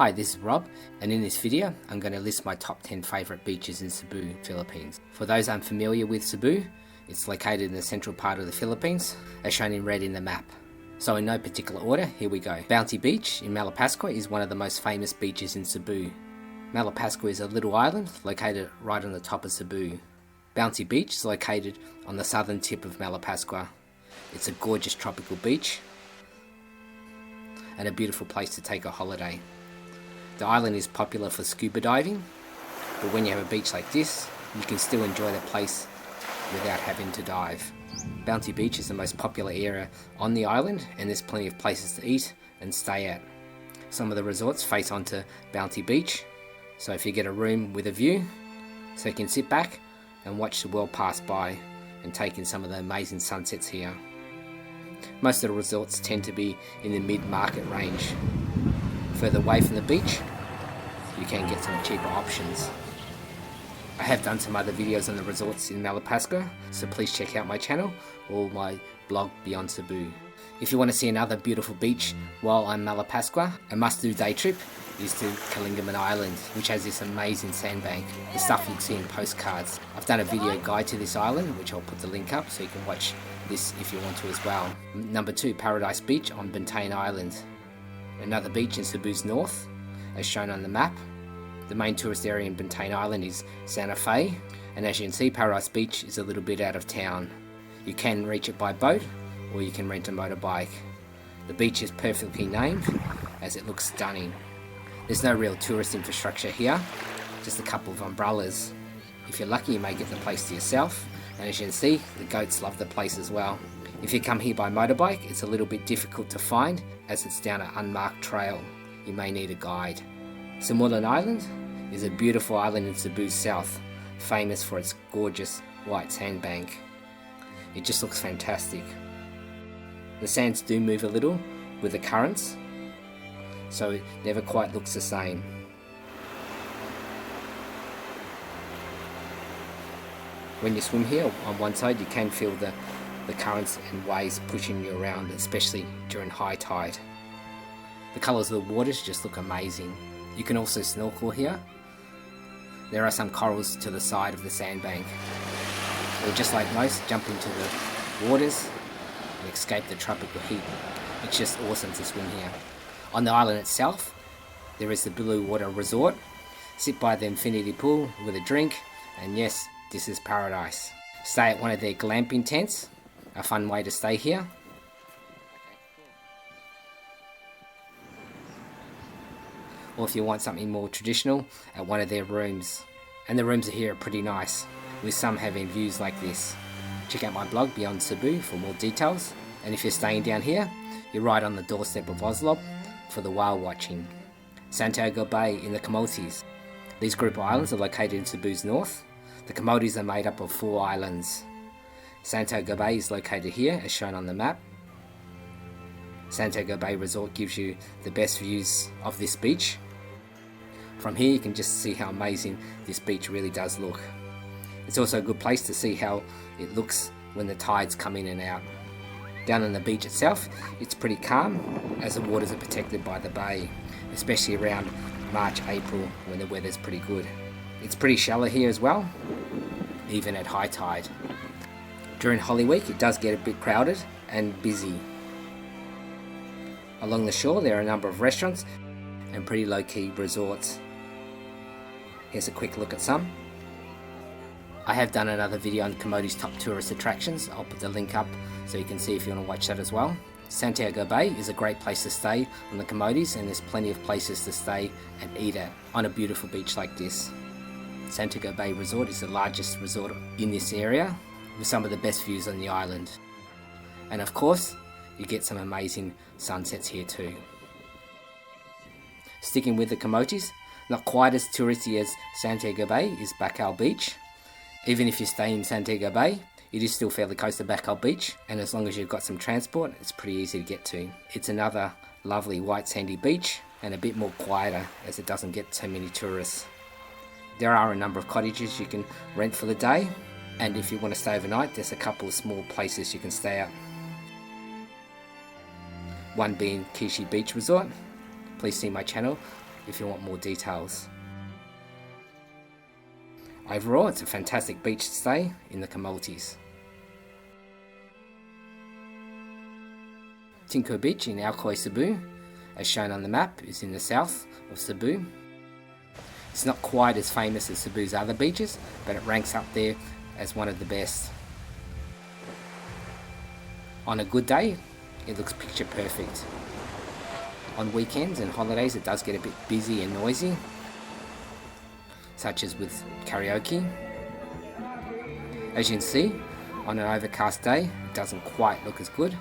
Hi, this is Rob, and in this video I'm going to list my top 10 favourite beaches in Cebu, Philippines. For those unfamiliar with Cebu, it's located in the central part of the Philippines, as shown in red in the map. So in no particular order, here we go. Bounty Beach in Malapascua is one of the most famous beaches in Cebu. Malapascua is a little island located right on the top of Cebu. Bounty Beach is located on the southern tip of Malapascua. It's a gorgeous tropical beach and a beautiful place to take a holiday. The island is popular for scuba diving, but when you have a beach like this, you can still enjoy the place without having to dive. Bounty Beach is the most popular area on the island, and there's plenty of places to eat and stay at. Some of the resorts face onto Bounty Beach, so if you get a room with a view, so you can sit back and watch the world pass by and take in some of the amazing sunsets here. Most of the resorts tend to be in the mid-market range. Further away from the beach, you can get some cheaper options. I have done some other videos on the resorts in Malapascua, so please check out my channel or my blog Beyond Cebu. If you want to see another beautiful beach while I'm Malapascua, a must-do day trip is to Kalanggaman Island, which has this amazing sandbank, the stuff you'd see in postcards. I've done a video guide to this island, which I'll put the link up so you can watch this if you want to as well. Number 2, Paradise Beach on Bantayan Island. Another beach in Cebu's north, as shown on the map. The main tourist area in Bantayan Island is Santa Fe, and as you can see, Paradise Beach is a little bit out of town. You can reach it by boat, or you can rent a motorbike. The beach is perfectly named, as it looks stunning. There's no real tourist infrastructure here, just a couple of umbrellas. If you're lucky, you may get the place to yourself, and as you can see, the goats love the place as well. If you come here by motorbike, it's a little bit difficult to find, as it's down an unmarked trail. You may need a guide. Camotes Island is a beautiful island in Cebu's south, famous for its gorgeous white sandbank. It just looks fantastic. The sands do move a little with the currents, so it never quite looks the same. When you swim here, on one side you can feel the currents and waves pushing you around, especially during high tide. The colours of the waters just look amazing. You can also snorkel here. There are some corals to the side of the sandbank. Or just like most, jump into the waters and escape the tropical heat. It's just awesome to swim here. On the island itself, there is the Blue Water Resort. Sit by the infinity pool with a drink, and yes, this is paradise. Stay at one of their glamping tents, a fun way to stay here. Or if you want something more traditional, at one of their rooms. And the rooms here are pretty nice, with some having views like this. Check out my blog Beyond Cebu for more details. And if you're staying down here, you're right on the doorstep of Oslo for the whale watching. Santiago Bay in the Camotes. These group of islands are located in Cebu's north. The Camotes are made up of 4 islands. Santiago Bay is located here, as shown on the map. Santiago Bay Resort gives you the best views of this beach. From here you can just see how amazing this beach really does look. It's also a good place to see how it looks when the tides come in and out. Down on the beach itself, it's pretty calm, as the waters are protected by the bay, especially around March, April, when the weather's pretty good. It's pretty shallow here as well, even at high tide. During Holy Week it does get a bit crowded and busy. Along the shore there are a number of restaurants and pretty low-key resorts. Here's a quick look at some. I have done another video on Camotes' top tourist attractions. I'll put the link up so you can see if you want to watch that as well. Santiago Bay is a great place to stay on the Camotes, and there's plenty of places to stay and eat at on a beautiful beach like this. Santiago Bay Resort is the largest resort in this area, with some of the best views on the island. And of course, you get some amazing sunsets here too. Sticking with the Camotes, not quite as touristy as Santiago Bay is Bacau Beach. Even if you stay in Santiago Bay, it is still fairly close to Bacau Beach, and as long as you've got some transport, it's pretty easy to get to. It's another lovely white sandy beach, and a bit more quieter as it doesn't get so many tourists. There are a number of cottages you can rent for the day, and if you want to stay overnight, there's a couple of small places you can stay at. One being Kishi Beach Resort. Please see my channel if you want more details. Overall, it's a fantastic beach to stay in the Camotes. Tinka Beach in Cebu, as shown on the map, is in the south of Cebu. It's not quite as famous as Cebu's other beaches, but it ranks up there as one of the best. On a good day, it looks picture perfect. On weekends and holidays, it does get a bit busy and noisy, such as with karaoke. As you can see, on an overcast day, it doesn't quite look as good,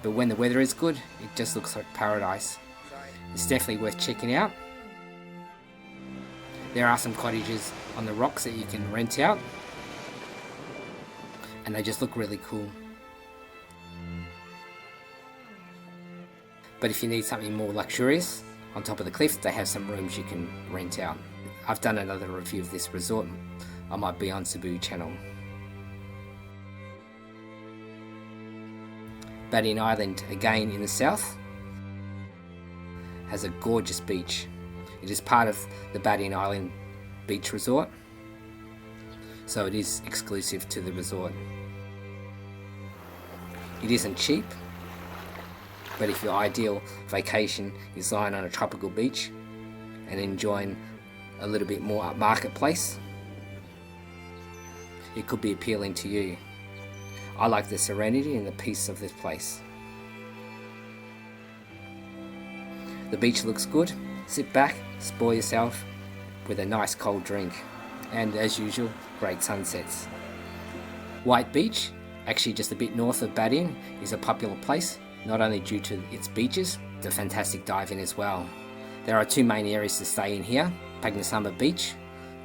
but when the weather is good, it just looks like paradise. It's definitely worth checking out. There are some cottages on the rocks that you can rent out, and they just look really cool. But if you need something more luxurious, on top of the cliffs, they have some rooms you can rent out. I've done another review of this resort on my Beyond Cebu channel. Bantayan Island, again in the south, has a gorgeous beach. It is part of the Bantayan Island beach resort, so it is exclusive to the resort. It isn't cheap, but if your ideal vacation is lying on a tropical beach and enjoying a little bit more upmarket place, it could be appealing to you. I like the serenity and the peace of this place. The beach looks good. Sit back, spoil yourself with a nice cold drink, and as usual, great sunsets. White Beach, actually just a bit north of Bantayan, is a popular place, not only due to its beaches, it's a fantastic diving as well. There are two main areas to stay in here, Pagnasamma Beach,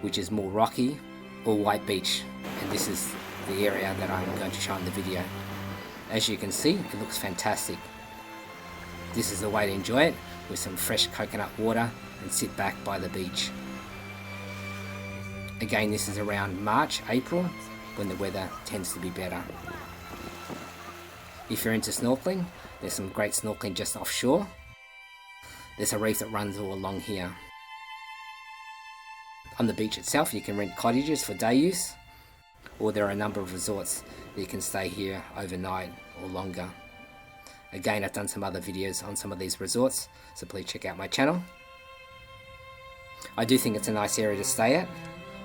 which is more rocky, or White Beach, and this is the area that I'm going to show in the video. As you can see, it looks fantastic. This is the way to enjoy it, with some fresh coconut water and sit back by the beach. Again, this is around March, April, when the weather tends to be better. If you're into snorkeling, there's some great snorkeling just offshore. There's a reef that runs all along here. On the beach itself, you can rent cottages for day use, or there are a number of resorts that you can stay here overnight or longer. Again, I've done some other videos on some of these resorts, so please check out my channel. I do think it's a nice area to stay at,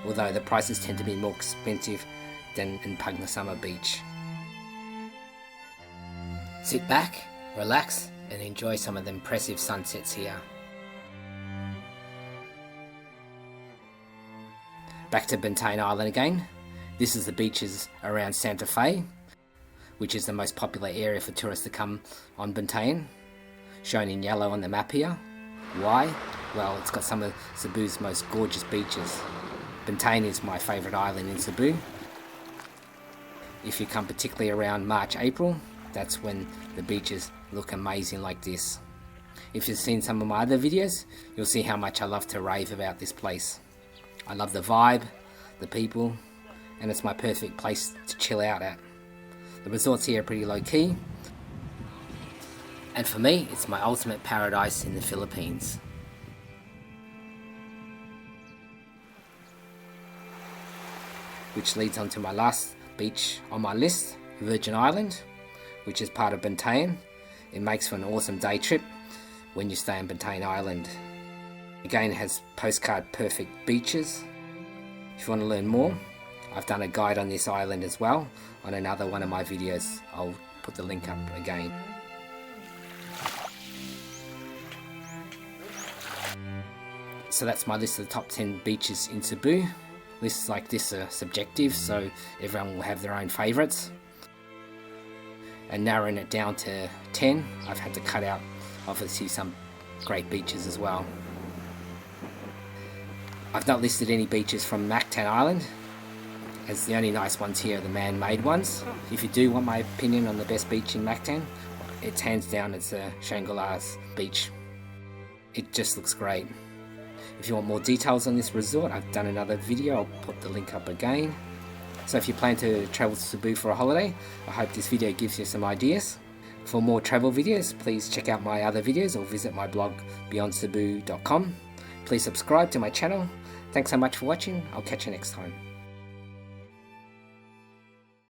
although the prices tend to be more expensive than in Pagnasamma Beach. Sit back, relax, and enjoy some of the impressive sunsets here. Back to Bantayan Island again. This is the beaches around Santa Fe, which is the most popular area for tourists to come on Bantayan, shown in yellow on the map here. Why? Well, it's got some of Cebu's most gorgeous beaches. Bantayan is my favourite island in Cebu. If you come particularly around March, April, that's when the beaches look amazing like this. If you've seen some of my other videos, you'll see how much I love to rave about this place. I love the vibe, the people, and it's my perfect place to chill out at. The resorts here are pretty low key, and for me, it's my ultimate paradise in the Philippines. Which leads on to my last beach on my list, Virgin Island, which is part of Bantayan. It makes for an awesome day trip when you stay on Bantayan Island. Again, it has postcard perfect beaches. If you want to learn more, I've done a guide on this island as well on another one of my videos. I'll put the link up again. So that's my list of the top 10 beaches in Cebu. Lists like this are subjective, so everyone will have their own favourites. And narrowing it down to 10, I've had to cut out obviously some great beaches as well. I've not listed any beaches from Mactan Island, as the only nice ones here are the man-made ones. If you do want my opinion on the best beach in Mactan, it's hands down, it's Shangri-La's beach. It just looks great. If you want more details on this resort, I've done another video, I'll put the link up again. So if you plan to travel to Cebu for a holiday, I hope this video gives you some ideas. For more travel videos, please check out my other videos or visit my blog beyondcebu.com. Please subscribe to my channel. Thanks so much for watching. I'll catch you next time.